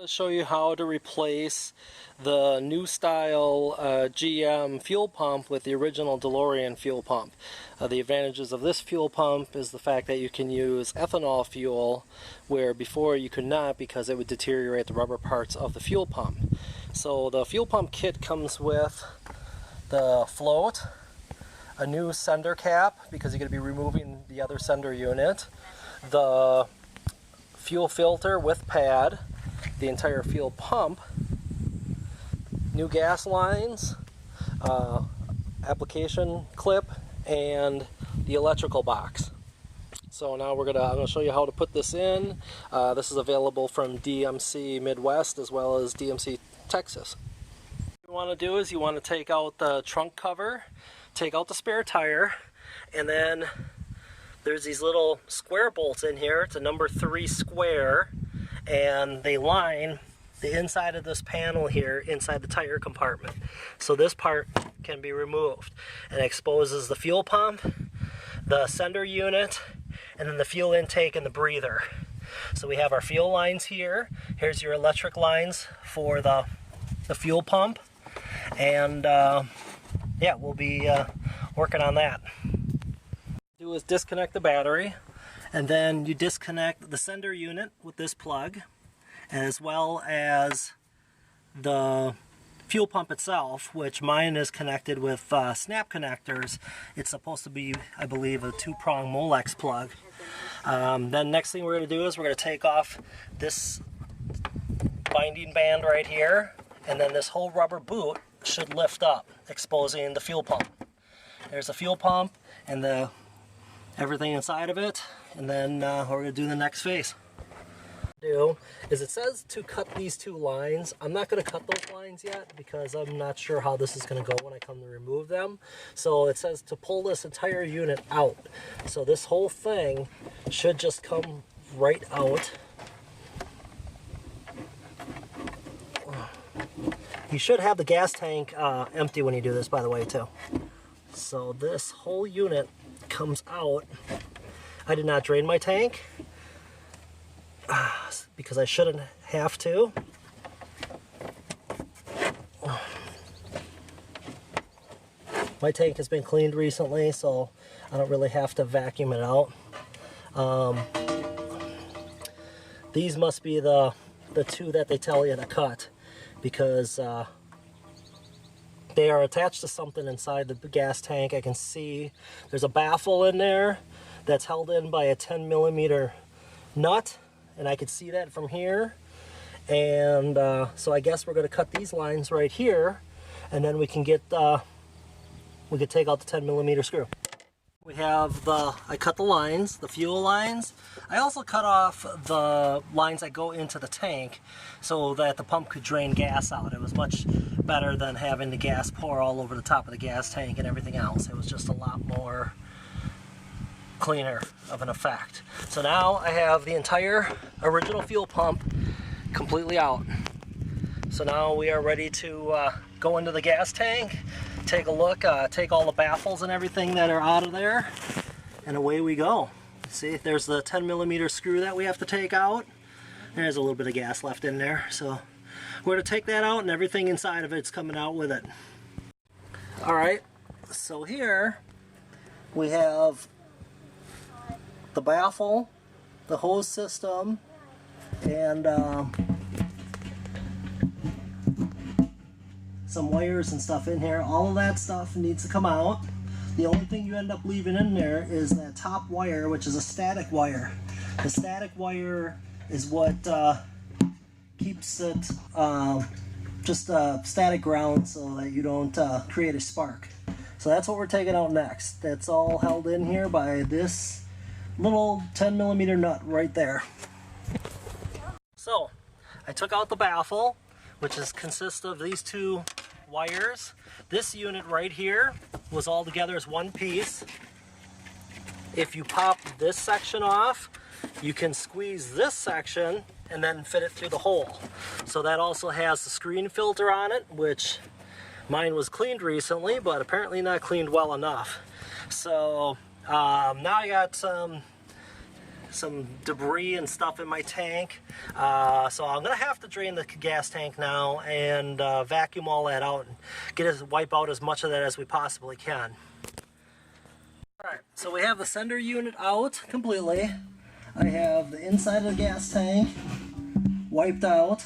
To show you how to replace the new style GM fuel pump with the original Delorean fuel pump. The advantages of this fuel pump is the fact that you can use ethanol fuel where before you could not because it would deteriorate the rubber parts of the fuel pump. So the fuel pump kit comes with the float, a new sender cap because you're going to be removing the other sender unit, the fuel filter with pad, the entire fuel pump, new gas lines, application clip, and the electrical box. So now I'm gonna show you how to put this in. This is available from DMC Midwest as well as DMC Texas. What you want to do is you want to take out the trunk cover, take out the spare tire, and then there's these little square bolts in here. It's a number 3 square, and they line the inside of this panel here inside the tire compartment. So this part can be removed and exposes the fuel pump, the sender unit, and then the fuel intake and the breather. So we have our fuel lines here. Here's your electric lines for the fuel pump, and yeah, we'll be working on that. Do is disconnect the battery, and then you disconnect the sender unit with this plug, as well as the fuel pump itself, which mine is connected with snap connectors. It's supposed to be, I believe, a 2-prong Molex plug. Then next thing we're going to do is we're going to take off this binding band right here, and then this whole rubber boot should lift up, exposing the fuel pump. There's the fuel pump and everything inside of it, and then we're going to do the next phase. It says to cut these 2 lines. I'm not going to cut those lines yet because I'm not sure how this is going to go when I come to remove them. So it says to pull this entire unit out. So this whole thing should just come right out. You should have the gas tank empty when you do this, by the way, too. So this whole unit comes out. I did not drain my tank because I shouldn't have to. My tank has been cleaned recently, so I don't really have to vacuum it out. These must be the 2 that they tell you to cut, because they are attached to something inside the gas tank. I can see there's a baffle in there that's held in by a 10mm nut, and I can see that from here. And so I guess we're going to cut these lines right here, and then we can get we could take out the 10mm screw. We have I cut the lines, the fuel lines. I also cut off the lines that go into the tank so that the pump could drain gas out. It was much better than having the gas pour all over the top of the gas tank and everything else. It was just a lot more cleaner of an effect. So now I have the entire original fuel pump completely out. So now we are ready to go into the gas tank, take a look, take all the baffles and everything that are out of there, and away we go. See, there's the 10mm screw that we have to take out. There's a little bit of gas left in there, so we're going to take that out, and everything inside of it's coming out with it. Alright, so here we have the baffle, the hose system, and some wires and stuff in here. All of that stuff needs to come out. The only thing you end up leaving in there is that top wire, which is a static wire. The static wire is what keeps it just static ground so that you don't create a spark. So that's what we're taking out next. That's all held in here by this little 10mm nut right there. So I took out the baffle, which consists of these 2 wires. This unit right here was all together as one piece. If you pop this section off, you can squeeze this section and then fit it through the hole. So that also has the screen filter on it, which mine was cleaned recently, but apparently not cleaned well enough. So now I got some some debris and stuff in my tank. So I'm gonna have to drain the gas tank now and vacuum all that out and wipe out as much of that as we possibly can. Alright, so we have the sender unit out completely. I have the inside of the gas tank wiped out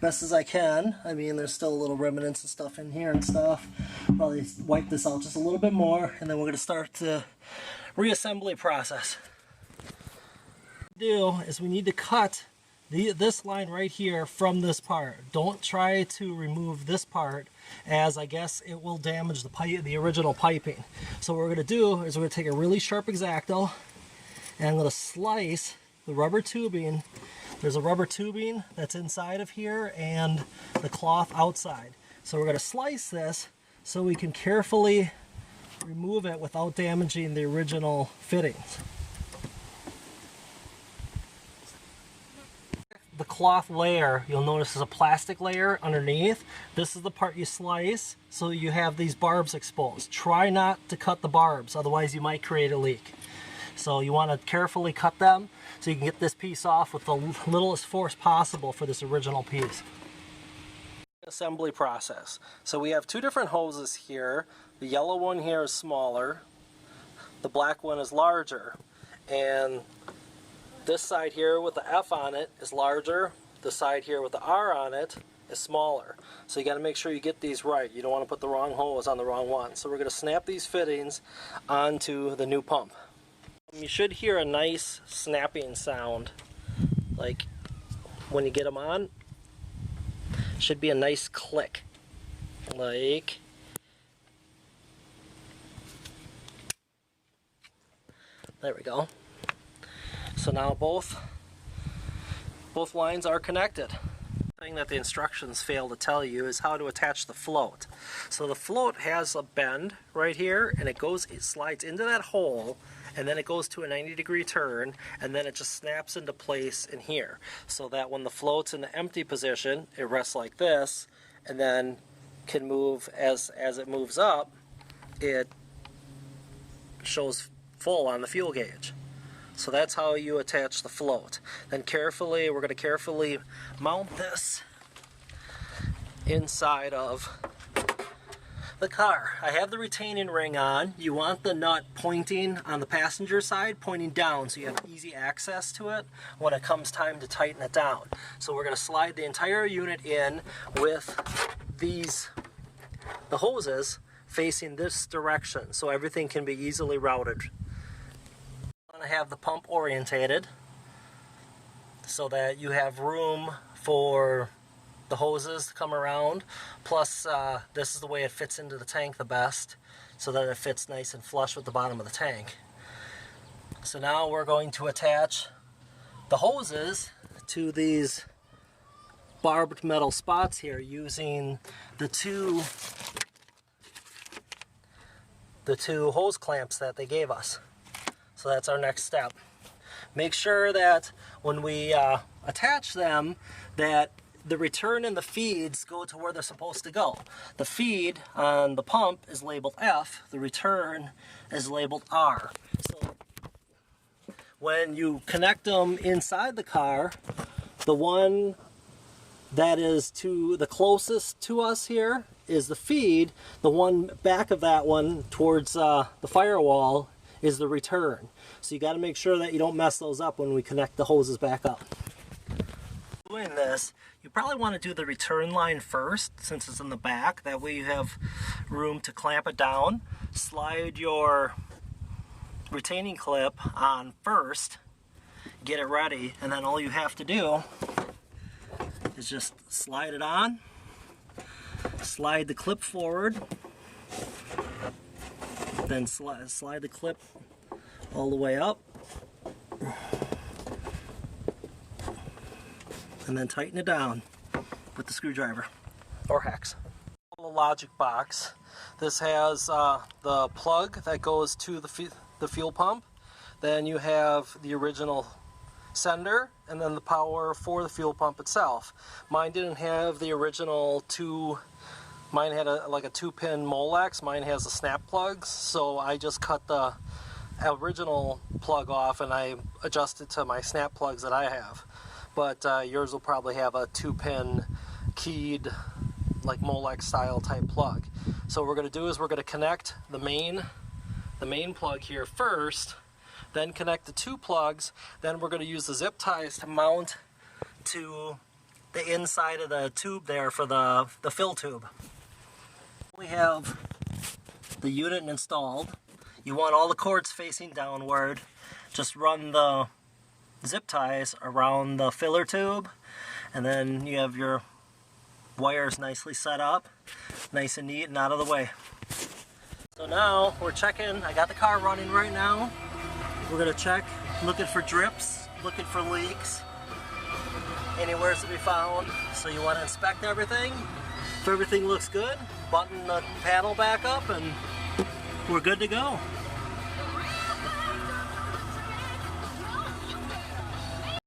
best as I can. I mean, there's still a little remnants and stuff in here and stuff. Probably wipe this out just a little bit more, and then we're going to start the reassembly process. What we do is we need to cut this line right here from this part. Don't try to remove this part, as I guess it will damage the original piping. So what we're going to do is we're going to take a really sharp X-Acto, and I'm going to slice the rubber tubing. There's a rubber tubing that's inside of here and the cloth outside. So we're going to slice this so we can carefully remove it without damaging the original fittings. The cloth layer, you'll notice, is a plastic layer underneath. This is the part you slice, so you have these barbs exposed. Try not to cut the barbs, otherwise you might create a leak. So you want to carefully cut them so you can get this piece off with the littlest force possible for this original piece. Assembly process. So we have two different hoses here. The yellow one here is smaller, the black one is larger, and this side here with the F on it is larger, the side here with the R on it is smaller. So you got to make sure you get these right. You don't want to put the wrong hose on the wrong one. So we're going to snap these fittings onto the new pump. You should hear a nice snapping sound, like when you get them on. Should be a nice click, like there we go. So now both lines are connected. The thing that the instructions fail to tell you is how to attach the float. So the float has a bend right here, and it slides into that hole, and then it goes to a 90-degree turn, and then it just snaps into place in here, so that when the float's in the empty position, it rests like this, and then can move as it moves up. It shows full on the fuel gauge. So that's how you attach the float. Then we're going to carefully mount this inside of the car. I have the retaining ring on. You want the nut pointing on the passenger side, pointing down, so you have easy access to it when it comes time to tighten it down. So we're going to slide the entire unit in with the hoses facing this direction, so everything can be easily routed. I'm going to have the pump orientated so that you have room for the hoses to come around, plus this is the way it fits into the tank the best, so that it fits nice and flush with the bottom of the tank. So now we're going to attach the hoses to these barbed metal spots here using the two hose clamps that they gave us. So that's our next step. Make sure that when we attach them, that the return and the feeds go to where they're supposed to go. The feed on the pump is labeled F, the return is labeled R. So when you connect them inside the car, the one that is to the closest to us here is the feed. The one back of that one towards the firewall is the return. So you got to make sure that you don't mess those up when we connect the hoses back up. Doing this, you probably want to do the return line first, since it's in the back. That way you have room to clamp it down. Slide your retaining clip on first, get it ready, and then all you have to do is just slide it on, slide the clip forward, then slide the clip all the way up, and then tighten it down with the screwdriver or hex. The logic box. This has the plug that goes to the fuel pump. Then you have the original sender, and then the power for the fuel pump itself. Mine didn't have the original mine had like a 2-pin Molex. Mine has the snap plugs, so I just cut the original plug off and I adjusted to my snap plugs that I have. But yours will probably have a 2-pin keyed, like Molex style type plug. So what we're going to do is we're going to connect the main plug here first, then connect the 2 plugs, then we're going to use the zip ties to mount to the inside of the tube there for the fill tube. We have the unit installed. You want all the cords facing downward. Just run the zip ties around the filler tube, and then you have your wires nicely set up, nice and neat and out of the way. So now we're checking. I got the car running right now. We're going to check, looking for drips, looking for leaks, anywhere to be found. So you want to inspect everything. If everything looks good, button the paddle back up and we're good to go.